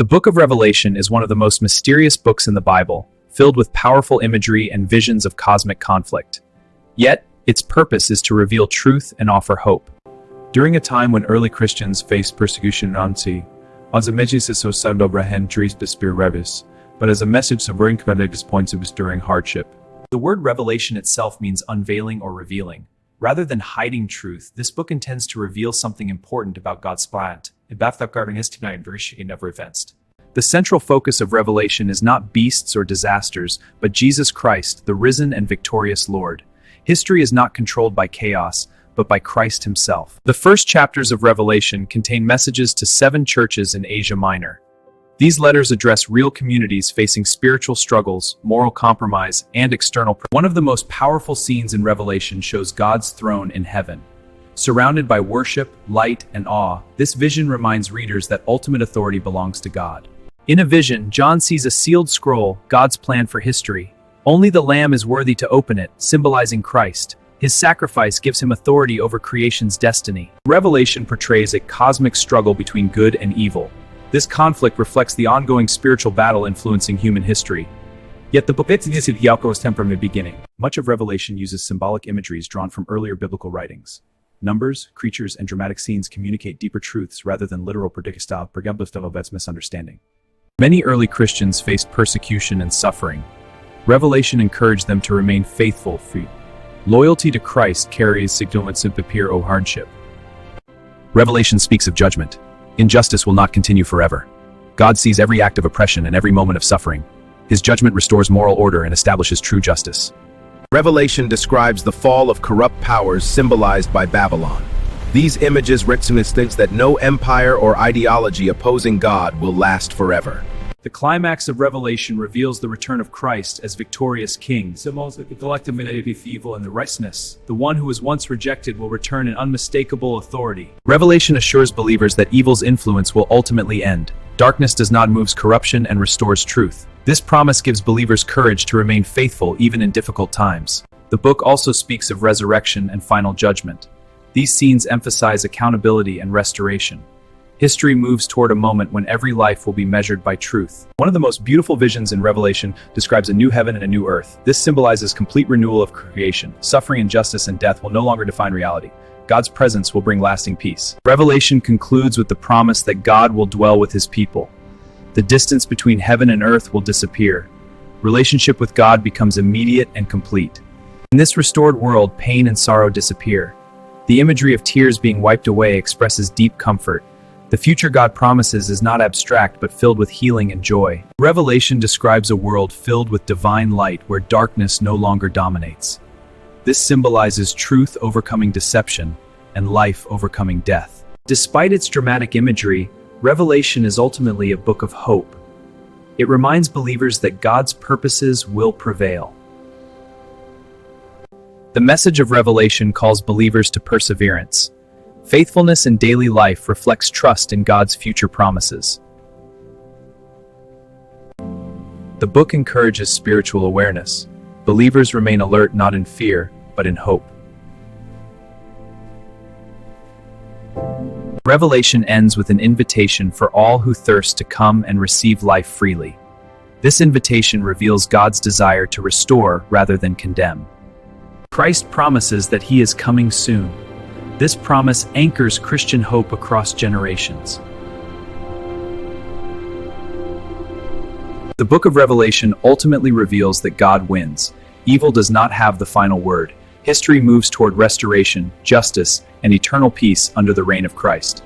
The book of Revelation is one of the most mysterious books in the Bible, filled with powerful imagery and visions of cosmic conflict. Yet, its purpose is to reveal truth and offer hope. During a time when early Christians faced persecution and uncertainty, as a message so dobrahen trees bespir revis, but as a message of incredible points of during hardship. The word revelation itself means unveiling or revealing. Rather than hiding truth, this book intends to reveal something important about God's plan. The central focus of Revelation is not beasts or disasters, but Jesus Christ, the risen and victorious Lord. History is not controlled by chaos, but by Christ himself. The first chapters of Revelation contain messages to 7 churches in Asia Minor. These letters address real communities facing spiritual struggles, moral compromise, and external. One of the most powerful scenes in Revelation shows God's throne in heaven. Surrounded by worship, light, and awe, this vision reminds readers that ultimate authority belongs to God. In a vision, John sees a sealed scroll, God's plan for history. Only the Lamb is worthy to open it, symbolizing Christ. His sacrifice gives him authority over creation's destiny. Revelation portrays a cosmic struggle between good and evil. This conflict reflects the ongoing spiritual battle influencing human history. Yet the book from the beginning. Much of Revelation uses symbolic imageries drawn from earlier biblical writings. Numbers, creatures, and dramatic scenes communicate deeper truths rather than literal misunderstanding. Many early Christians faced persecution and suffering. Revelation encouraged them to remain faithful. Loyalty to Christ carries significant o hardship. Revelation speaks of judgment. Injustice will not continue forever. God sees every act of oppression and every moment of suffering. His judgment restores moral order and establishes true justice. Revelation describes the fall of corrupt powers symbolized by Babylon. These images thinks that no empire or ideology opposing God will last forever. The climax of Revelation reveals the return of Christ as victorious king. Evil and the righteousness. The one who was once rejected will return in unmistakable authority. Revelation assures believers that evil's influence will ultimately end. Darkness does not move corruption and restores truth. This promise gives believers courage to remain faithful even in difficult times. The book also speaks of resurrection and final judgment. These scenes emphasize accountability and restoration. History moves toward a moment when every life will be measured by truth. One of the most beautiful visions in Revelation describes a new heaven and a new earth. This symbolizes complete renewal of creation. Suffering, injustice, and death will no longer define reality. God's presence will bring lasting peace. Revelation concludes with the promise that God will dwell with his people. The distance between heaven and earth will disappear. Relationship with God becomes immediate and complete. In this restored world, pain and sorrow disappear. The imagery of tears being wiped away expresses deep comfort. The future God promises is not abstract but filled with healing and joy. Revelation describes a world filled with divine light where darkness no longer dominates. This symbolizes truth overcoming deception and life overcoming death. Despite its dramatic imagery, Revelation is ultimately a book of hope. It reminds believers that God's purposes will prevail. The message of Revelation calls believers to perseverance. Faithfulness in daily life reflects trust in God's future promises. The book encourages spiritual awareness. Believers remain alert not in fear, but in hope. Revelation ends with an invitation for all who thirst to come and receive life freely. This invitation reveals God's desire to restore rather than condemn. Christ promises that he is coming soon. This promise anchors Christian hope across generations. The book of Revelation ultimately reveals that God wins. Evil does not have the final word. History moves toward restoration, justice, and eternal peace under the reign of Christ.